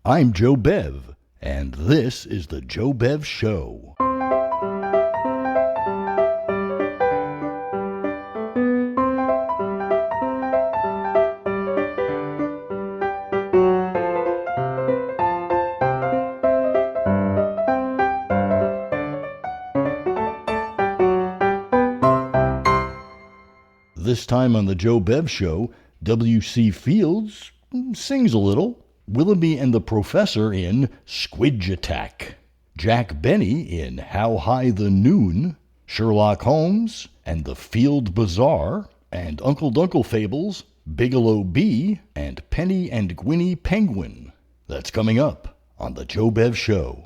I'm Joe Bev, and this is the Joe Bev Show. This time on the Joe Bev Show, W.C. Fields sings a little. Willoughby and the Professor in Squidge Attack. Jack Benny in How High the Noon. Sherlock Holmes and the Field Bazaar. And Uncle Dunkle Fables, Bigelow Bee, and Pennie and Guinea Penguin. That's coming up on the Joe Bev Show.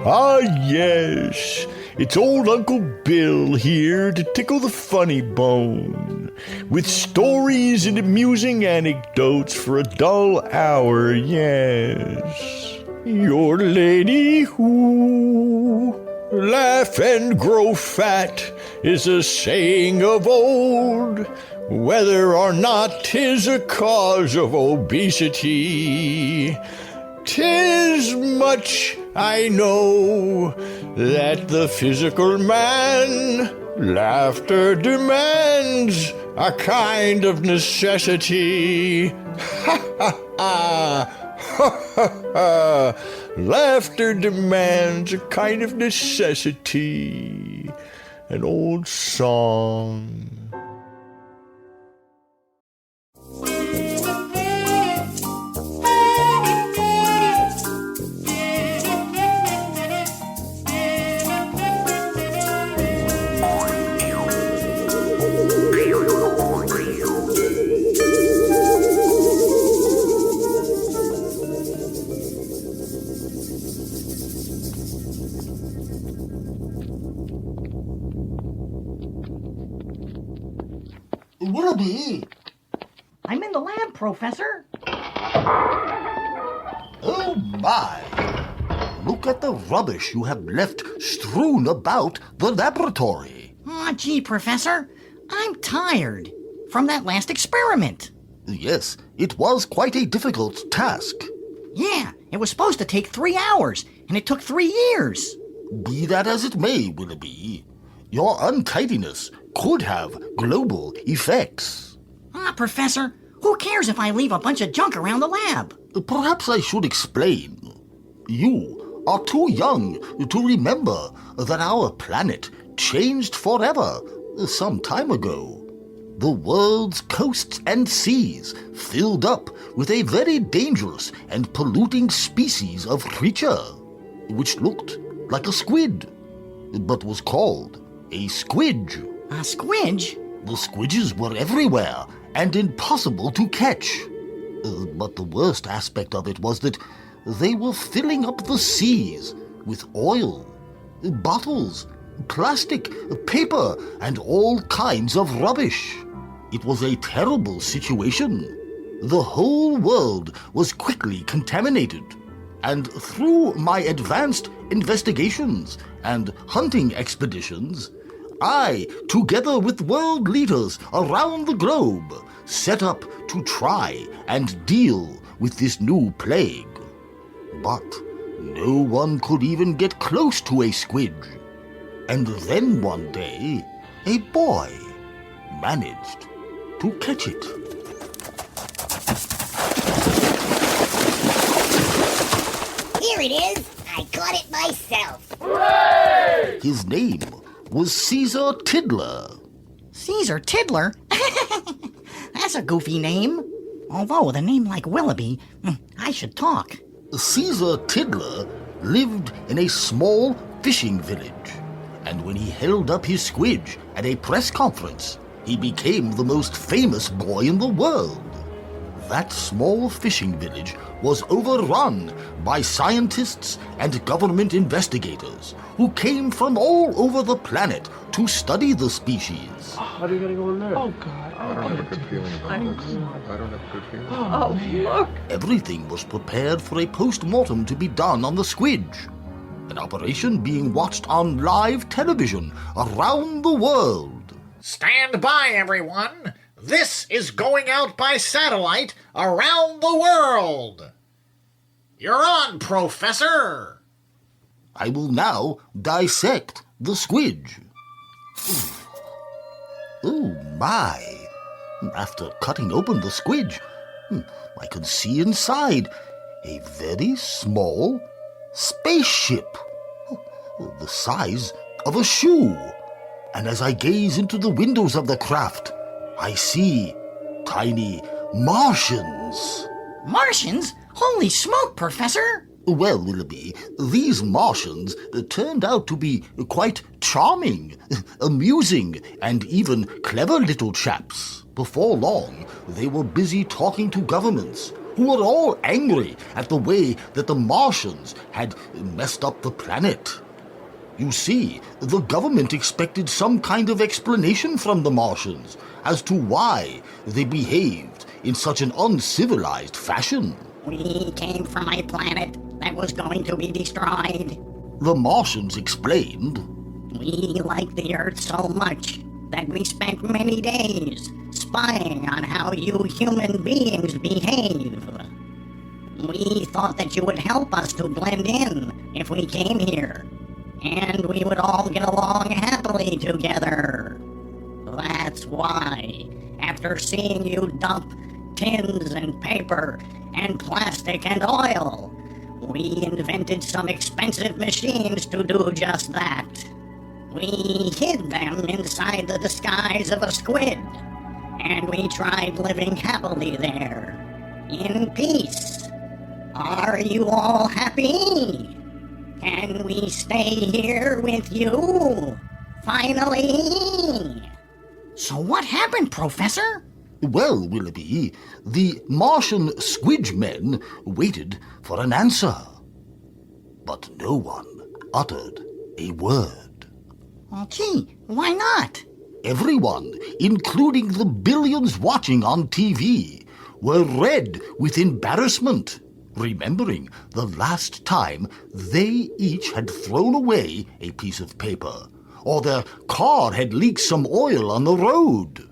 Ah, yes, it's old Uncle Bill here to tickle the funny bone, with stories and amusing anecdotes for a dull hour, yes. Your lady who laugh and grow fat is a saying of old, whether or not 'tis a cause of obesity. 'Tis much I know that the physical man laughter demands a kind of necessity. Ha ha ha! Ha ha ha! Laughter demands a kind of necessity. An old song. Willoughby! I'm in the lab, Professor. Oh my! Look at the rubbish you have left strewn about the laboratory. Aw, gee, Professor. I'm tired from that last experiment. Yes, it was quite a difficult task. Yeah, it was supposed to take 3 hours, and it took 3 years. Be that as it may, Willoughby, your untidiness could have global effects. Ah, Professor, who cares if I leave a bunch of junk around the lab? Perhaps I should explain. You are too young to remember that our planet changed forever some time ago. The world's coasts and seas filled up with a very dangerous and polluting species of creature, which looked like a squid, but was called a squidge. A squidge? The squidges were everywhere and impossible to catch. But the worst aspect of it was that they were filling up the seas with oil, bottles, plastic, paper, and all kinds of rubbish. It was a terrible situation. The whole world was quickly contaminated. And through my advanced investigations and hunting expeditions, I, together with world leaders around the globe, set up to try and deal with this new plague. But no one could even get close to a squidge. And then one day, a boy managed to catch it. Here it is! I caught it myself! Hooray! His name was Caesar Tiddler. Caesar Tiddler? That's a goofy name. Although with a name like Willoughby, I should talk. Caesar Tiddler lived in a small fishing village, and when he held up his squidge at a press conference, he became the most famous boy in the world. that small fishing village was overrun by scientists and government investigators who came from all over the planet to study the species. How are you going to go in there? Oh, God. I don't have a good feeling about this. I don't have a good feeling. Oh, look. Everything was prepared for a post-mortem to be done on the Squidge, an operation being watched on live television around the world. Stand by, everyone. This is going out by satellite around the world. You're on, Professor. I will now dissect the Squidge. Oh my! After cutting open the Squidge, I could see inside a very small spaceship, the size of a shoe. And as I gaze into the windows of the craft, I see tiny Martians. Martians? Holy smoke, Professor! Well, Willoughby, these Martians turned out to be quite charming, amusing, and even clever little chaps. Before long, they were busy talking to governments, who were all angry at the way that the Martians had messed up the planet. You see, the government expected some kind of explanation from the Martians as to why they behaved in such an uncivilized fashion. We came from a planet that was going to be destroyed. The Martians explained. We liked the Earth so much that we spent many days spying on how you human beings behave. We thought that you would help us to blend in if we came here, and we would all get along happily together. That's why, after seeing you dump tins and paper and plastic and oil, we invented some expensive machines to do just that. We hid them inside the disguise of a squid, and we tried living happily there, in peace. Are you all happy? Can we stay here with you? Finally! So what happened, Professor? Well, Willoughby, the Martian Squidge men waited for an answer. But no one uttered a word. Oh, gee, why not? Everyone, including the billions watching on TV, were red with embarrassment, remembering the last time they each had thrown away a piece of paper, or their car had leaked some oil on the road.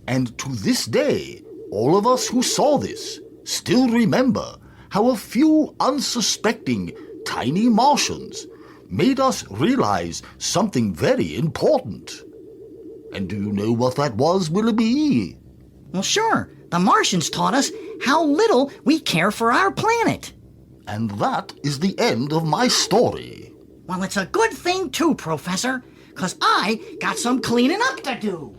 And to this day, all of us who saw this still remember how a few unsuspecting tiny Martians made us realize something very important. And do you know what that was, Willoughby? Well, sure. The Martians taught us how little we care for our planet. And that is the end of my story. Well, it's a good thing, too, Professor, 'cause I got some cleaning up to do.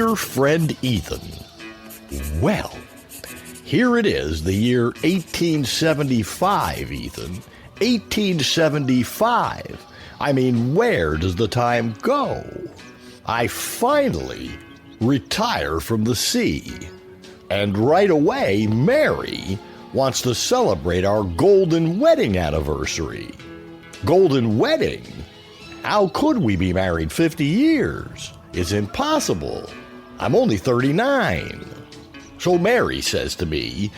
Dear Friend Ethan, well, here it is, the year 1875, Ethan. 1875. I mean, where does the time go? I finally retire from the sea. And right away, Mary wants to celebrate our golden wedding anniversary. Golden wedding? How could we be married 50 years? It's impossible. I'm only 39. So Mary says to me,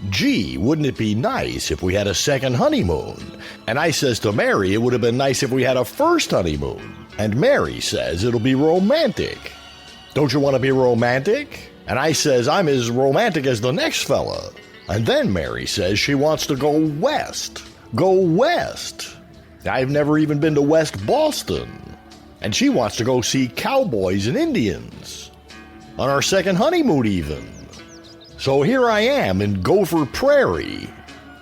gee, wouldn't it be nice if we had a second honeymoon? And I says to Mary, it would have been nice if we had a first honeymoon. And Mary says it'll be romantic. Don't you want to be romantic? And I says I'm as romantic as the next fella. And then Mary says she wants to go west. Go west. I've never even been to West Boston. And she wants to go see cowboys and Indians. On our second honeymoon even. So here I am in Gopher Prairie,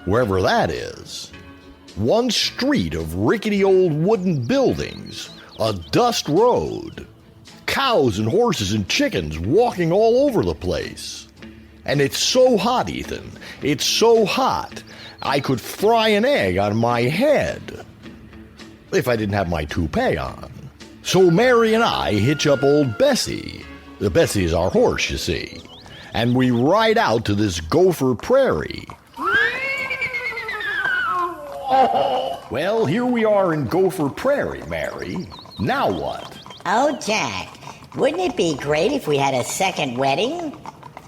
wherever that is. One street of rickety old wooden buildings, a dust road, cows and horses and chickens walking all over the place. And it's so hot, Ethan. It's so hot, I could fry an egg on my head if I didn't have my toupee on. So Mary and I hitch up old Bessie. Bessie is our horse, you see. And we ride out to this Gopher Prairie. Well, here we are in Gopher Prairie, Mary. Now what? Oh, Jack, wouldn't it be great if we had a second wedding?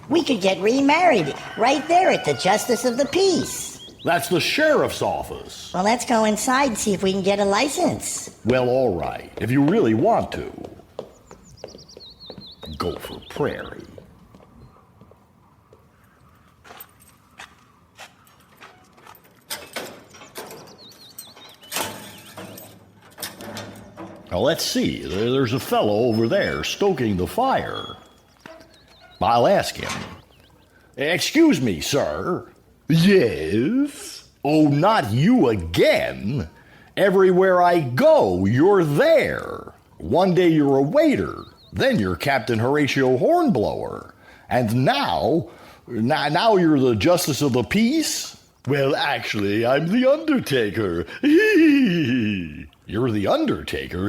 We could get remarried right there at the Justice of the Peace. That's the sheriff's office. Well, let's go inside and see if we can get a license. Well, all right, if you really want to. Gopher Prairie. Now, let's see. There's a fellow over there stoking the fire. I'll ask him. Excuse me, sir. Yes? Oh, not you again. Everywhere I go, you're there. One day you're a waiter. Then you're Captain Horatio Hornblower. And now you're the Justice of the Peace? Well, actually, I'm the Undertaker. You're the Undertaker?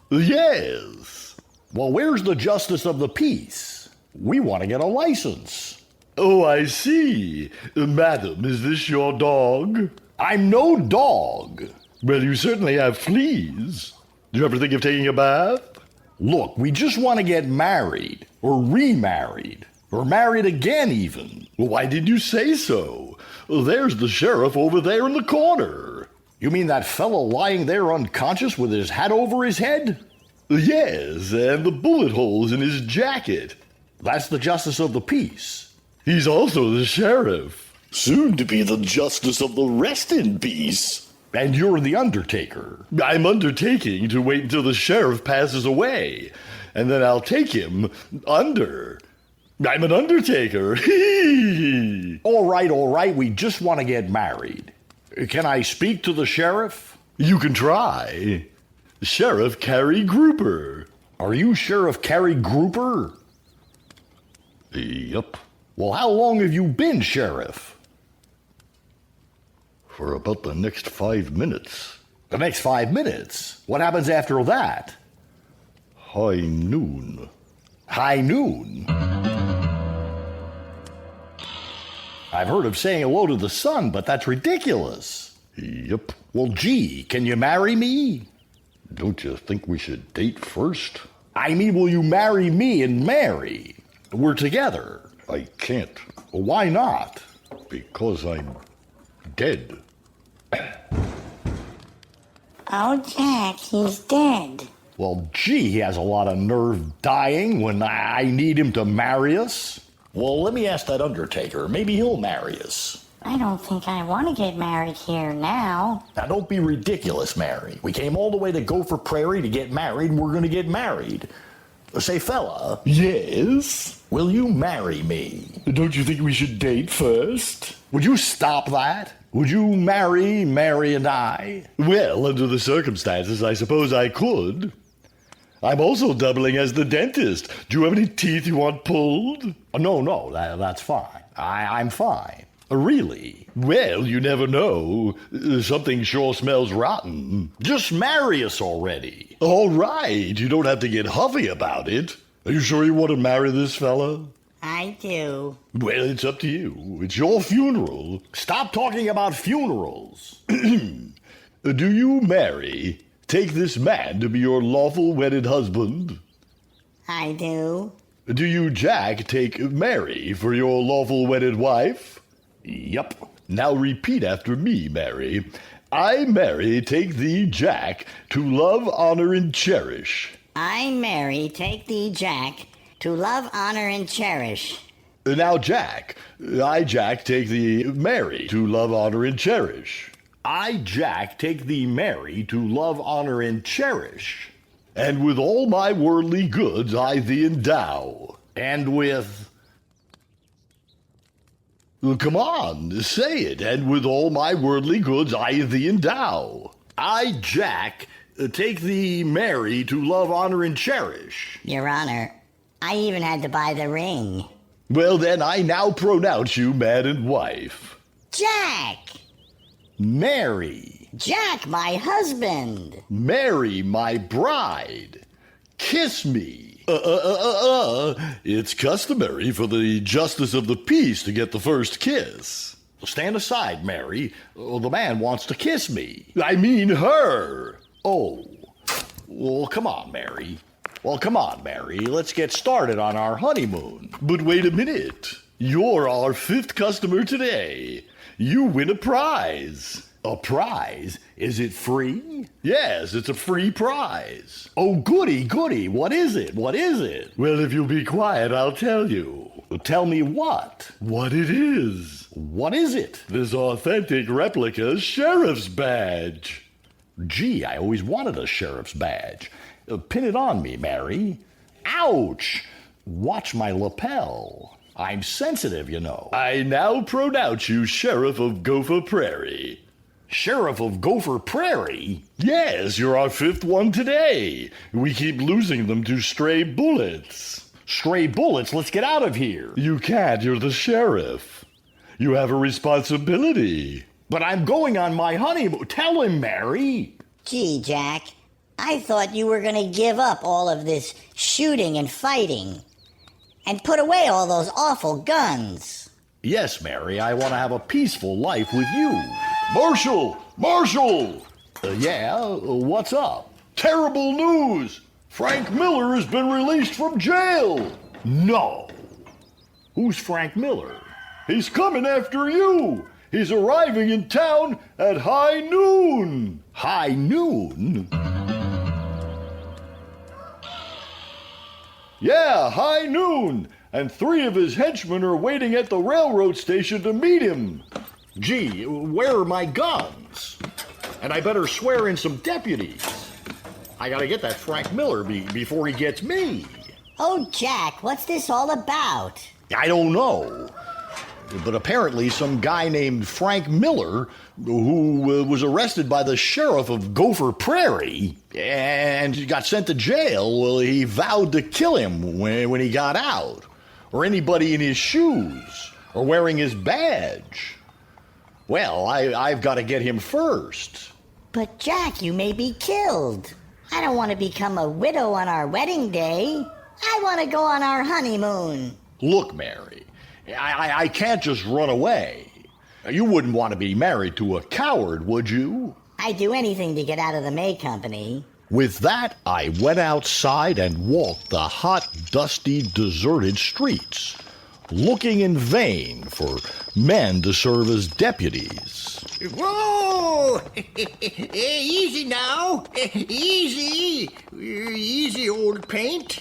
Yes. Well, where's the Justice of the Peace? We want to get a license. Oh, I see. Madam, is this your dog? I'm no dog. Well, you certainly have fleas. Do you ever think of taking a bath? Look, we just want to get married, or remarried, or married again even. Well, why did you say so? Well, there's the sheriff over there in the corner. You mean that fellow lying there unconscious with his hat over his head? Yes, and the bullet holes in his jacket. That's the Justice of the Peace. He's also the sheriff. Soon to be the Justice of the Rest in Peace. And you're the Undertaker. I'm undertaking to wait until the sheriff passes away, and then I'll take him under. I'm an Undertaker. All right, we just want to get married. Can I speak to the sheriff? You can try. Sheriff Cary Grouper. Are you Sheriff Cary Grouper? Yep. Well, how long have you been sheriff? For about the next 5 minutes. The next 5 minutes? What happens after that? High noon. High noon? I've heard of saying hello to the sun, but that's ridiculous. Yep. Well, gee, can you marry me? Don't you think we should date first? I mean, will you marry me and Mary? We're together. I can't. Well, why not? Because I'm dead. Oh, Jack, he's dead. Well, gee, he has a lot of nerve dying when I need him to marry us. Well, let me ask that Undertaker. Maybe he'll marry us. I don't think I want to get married here now. Now, don't be ridiculous, Mary. We came all the way to Gopher Prairie to get married, and we're going to get married. Say, fella. Yes? Will you marry me? Don't you think we should date first? Would you stop that? Would you marry Mary and I? Well, under the circumstances, I suppose I could. I'm also doubling as the dentist. Do you have any teeth you want pulled? No, that's fine. I'm fine. Really? Well, you never know. Something sure smells rotten. Just marry us already. All right, you don't have to get huffy about it. Are you sure you want to marry this fella? I do. Well, it's up to you. It's your funeral. Stop talking about funerals. Do you marry? Take this man to be your lawful wedded husband? I do. Do you, Jack, take Mary for your lawful wedded wife? Yup. Now repeat after me, Mary. I, Mary, take thee, Jack, to love, honor, and cherish. I, Mary, take thee, Jack, to love, honor, and cherish. Now, Jack, I, Jack, take thee, Mary, to love, honor, and cherish. I, Jack, take thee, Mary, to love, honor, and cherish. And with all my worldly goods I thee endow. And with... Come on, say it. And with all my worldly goods I thee endow. I, Jack, take thee, Mary, to love, honor, and cherish. Your Honor, I even had to buy the ring. Well, then I now pronounce you man and wife. Jack! Mary. Jack, my husband. Mary, my bride. Kiss me. It's customary for the justice of the peace to get the first kiss. Stand aside, Mary. The man wants to kiss me. I mean her. Oh. Well, come on, Mary. Let's get started on our honeymoon. But wait a minute. You're our 5th customer today. You win a prize. A prize? Is it free? Yes, it's a free prize. Oh, goody. What is it? Well, if you'll be quiet, I'll tell you. Tell me what? What it is. What is it? This authentic replica sheriff's badge. Gee, I always wanted a sheriff's badge. Pin it on me, Mary. Ouch! Watch my lapel. I'm sensitive, you know. I now pronounce you Sheriff of Gopher Prairie. Sheriff of Gopher Prairie? Yes, you're our 5th one today. We keep losing them to stray bullets. Stray bullets? Let's get out of here. You can't. You're the sheriff. You have a responsibility. But I'm going on my honeymoon. Tell him, Mary. Gee, Jack, I thought you were going to give up all of this shooting and fighting and put away all those awful guns. Yes, Mary, I want to have a peaceful life with you. Marshal! Yeah, what's up? Terrible news! Frank Miller has been released from jail! No! Who's Frank Miller? He's coming after you! He's arriving in town at high noon! High noon? Yeah, high noon! And 3 of his henchmen are waiting at the railroad station to meet him. Gee, where are my guns? And I better swear in some deputies. I gotta get that Frank Miller before he gets me. Oh, Jack, what's this all about? I don't know. But apparently some guy named Frank Miller, who was arrested by the sheriff of Gopher Prairie and got sent to jail, well, he vowed to kill him when he got out, or anybody in his shoes, or wearing his badge. Well, I've got to get him first. But, Jack, you may be killed. I don't want to become a widow on our wedding day. I want to go on our honeymoon. Look, Mary, I can't just run away. You wouldn't want to be married to a coward, would you? I'd do anything to get out of the May Company. With that, I went outside and walked the hot, dusty, deserted streets, looking in vain for men to serve as deputies. Whoa! Easy now. Easy. Easy, old paint.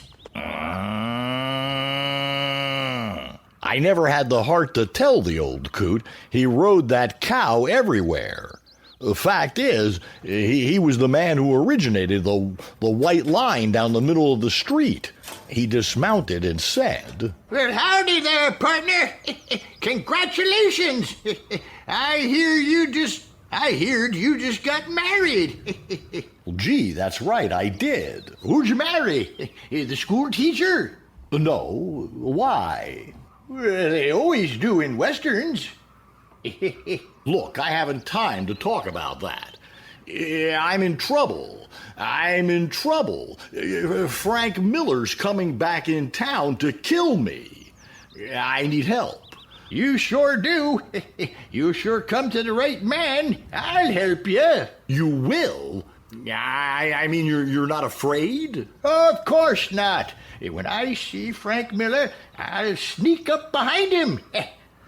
I never had the heart to tell the old coot he rode that cow everywhere. The fact is, he was the man who originated the white line down the middle of the street. He dismounted and said, Well, howdy there, partner. Congratulations. I hear you just I heard you just got married. Well, gee, that's right, I did. Who'd you marry? The school teacher? No, why? Well, they always do in westerns. Look, I haven't time to talk about that. I'm in trouble. Frank Miller's coming back in town to kill me. I need help. You sure do. You sure come to the right man. I'll help you. You will? I mean, you're not afraid? Of course not. When I see Frank Miller, I'll sneak up behind him.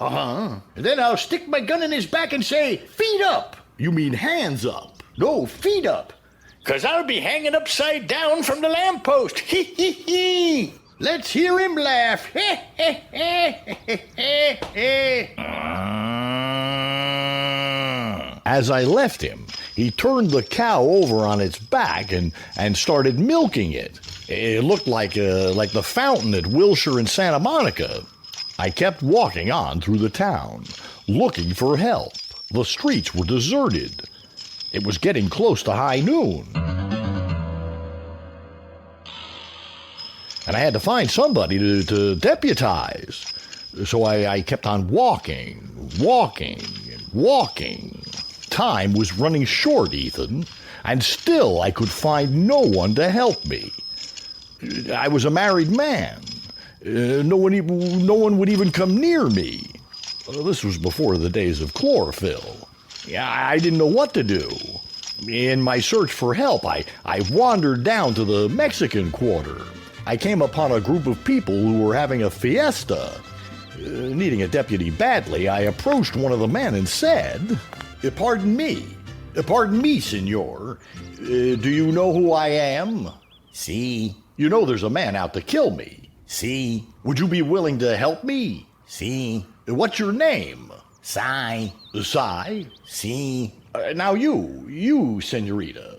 Uh-huh. Then I'll stick my gun in his back and say, "Feet up." You mean hands up? No, feet up. 'Cause I'll be hanging upside down from the lamppost. Hee hee hee. Let's hear him laugh. As I left him, he turned the cow over on its back and started milking it. It looked like the fountain at Wilshire and Santa Monica. I kept walking on through the town, looking for help. The streets were deserted. It was getting close to high noon. And I had to find somebody to deputize. So I kept on walking. Time was running short, Ethan, and still I could find no one to help me. I was a married man. No one would even come near me. This was before the days of chlorophyll. I didn't know what to do. In my search for help, I wandered down to the Mexican Quarter. I came upon a group of people who were having a fiesta. Needing a deputy badly, I approached one of the men and said, Pardon me, senor. Do you know who I am?" Si. "You know there's a man out to kill me." Si. "Would you be willing to help me?" Si. "What's your name?" Sai. "Sai?" Si. Now you, senorita,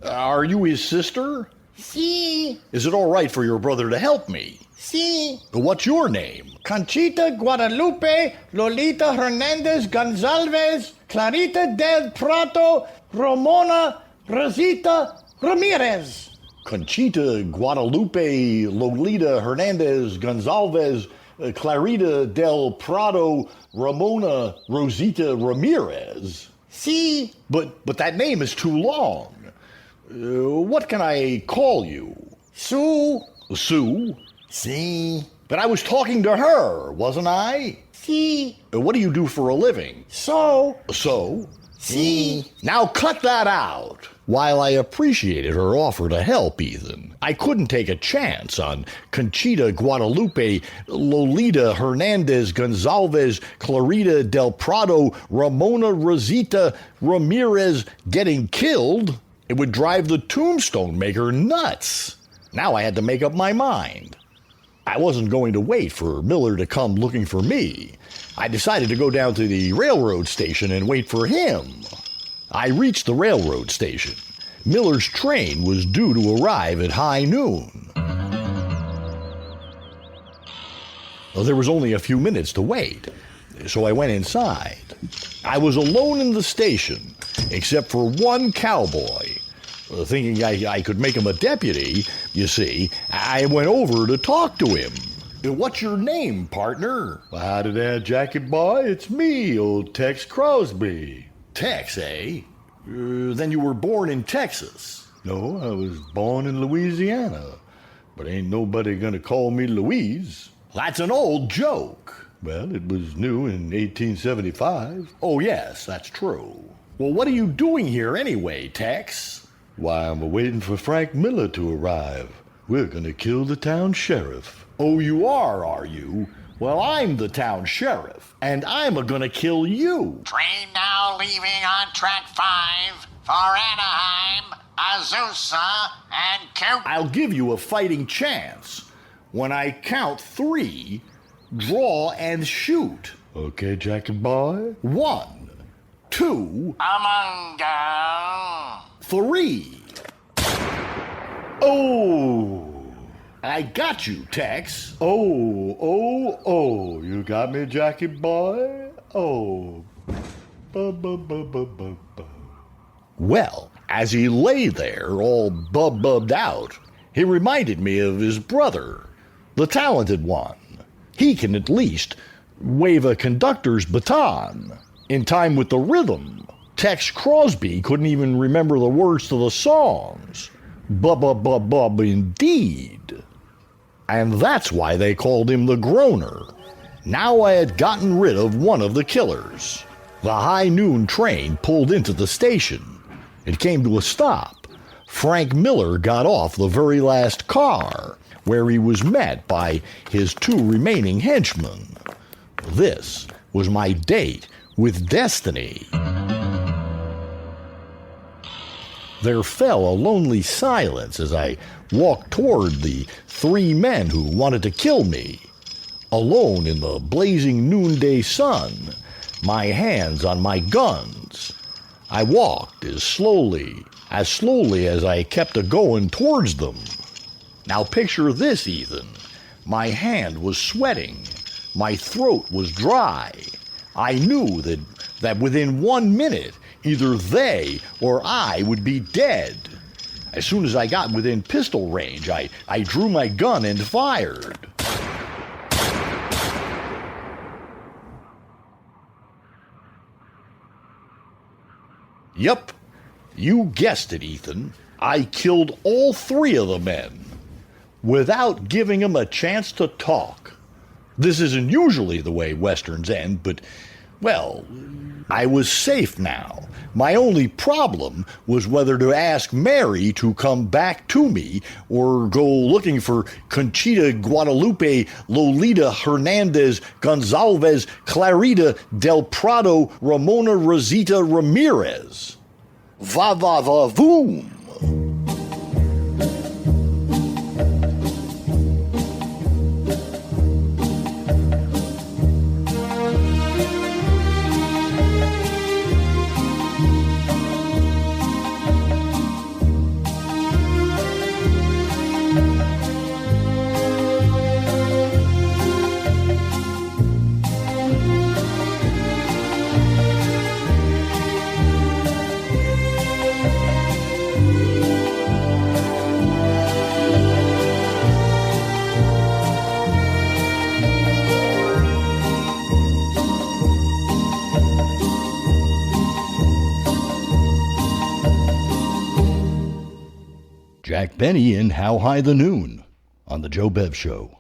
are you his sister? Si. Is it all right for your brother to help me? Si. What's your name?" Conchita Guadalupe Lolita Hernandez Gonzalez Clarita del Prato Ramona Rosita Ramirez. Conchita Guadalupe Lolita Hernandez Gonzalez Clarita del Prado Ramona Rosita Ramirez. Si. But that name is too long. What can I call you? Sue. Sue? Si. But I was talking to her, wasn't I? Si. What do you do for a living? So. Si. Now cut that out. While I appreciated her offer to help Ethan, I couldn't take a chance on Conchita Guadalupe Lolita Hernandez Gonzalez Clarita del Prado Ramona Rosita Ramirez getting killed. It would drive the tombstone maker nuts. Now I had to make up my mind. I wasn't going to wait for Miller to come looking for me. I decided to go down to the railroad station and wait for him. I reached the railroad station. Miller's train was due to arrive at high noon. Well, there was only a few minutes to wait, so I went inside. I was alone in the station, except for one cowboy. Thinking I could make him a deputy, you see, I went over to talk to him. "What's your name, partner?" "Howdy there, Jackie boy. It's me, old Tex Crosby." "Tex, eh? Then you were born in Texas." "No, I was born in Louisiana, but ain't nobody gonna call me Louise." "That's an old joke." "Well, it was new in 1875. "Oh, yes, that's true. Well, what are you doing here anyway, Tex?" "Why, I'm waiting for Frank Miller to arrive. We're gonna kill the town sheriff." "Oh, you are you? Well, I'm the town sheriff, and I'm gonna kill you." Train now leaving on track 5 for Anaheim, Azusa, and Count. I'll give you a fighting chance. When I count 3, draw and shoot. "Okay, Jackie boy." 1, 2, Amungo. 3. Oh! I got you, Tex. Oh, you got me, Jackie boy? Oh. Well, as he lay there, all bubbed out, he reminded me of his brother, the talented one. He can at least wave a conductor's baton in time with the rhythm. Tex Crosby couldn't even remember the words to the songs. Bub indeed. And that's why they called him the Groaner. Now I had gotten rid of one of the killers. The high noon train pulled into the station. It came to a stop. Frank Miller got off the very last car, where he was met by his two remaining henchmen. This was my date with destiny. There fell a lonely silence as I walked toward the three men who wanted to kill me. Alone in the blazing noonday sun, my hands on my guns. I walked as slowly as I kept a-going towards them. Now picture this, Ethan. My hand was sweating. My throat was dry. I knew that within 1 minute, either they or I would be dead. As soon as I got within pistol range, I drew my gun and fired. Yup, you guessed it, Ethan. I killed all three of the men without giving them a chance to talk. This isn't usually the way Westerns end, but, well, I was safe now. My only problem was whether to ask Mary to come back to me or go looking for Conchita, Guadalupe, Lolita, Hernandez, Gonzalez, Clarita, Del Prado, Ramona, Rosita, Ramirez. Va-va-va-voom! Jack Benny in How High the Noon on The Joe Bev Show.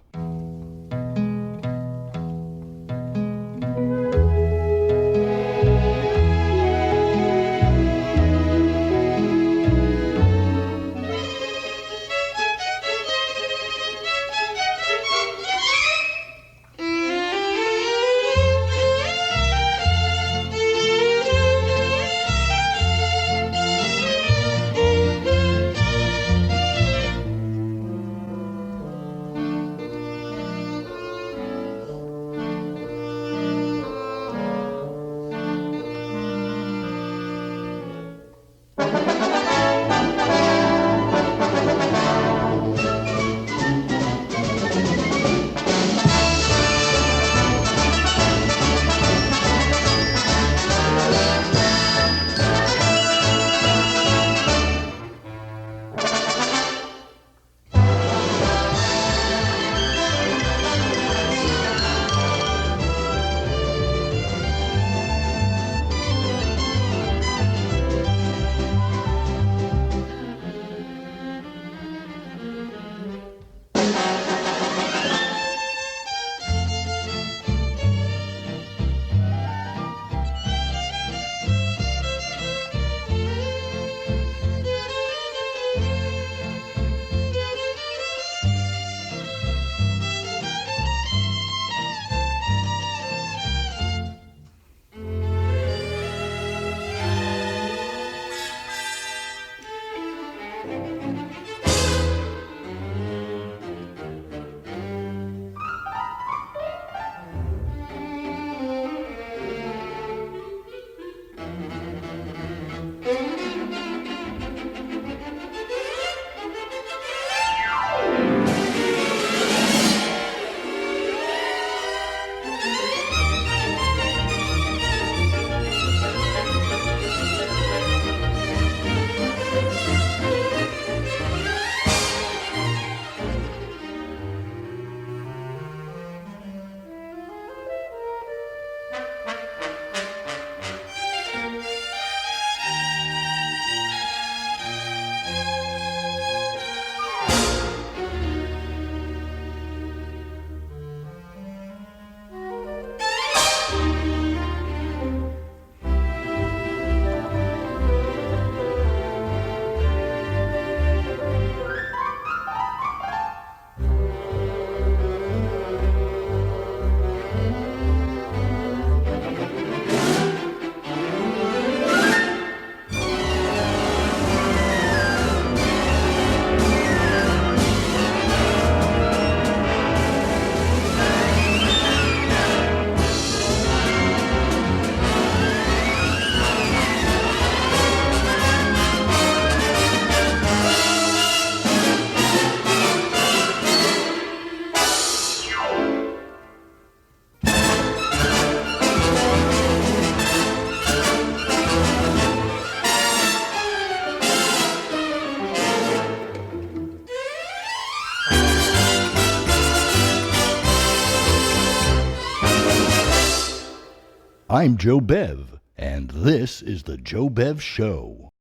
I'm Joe Bev, and this is the Joe Bev Show.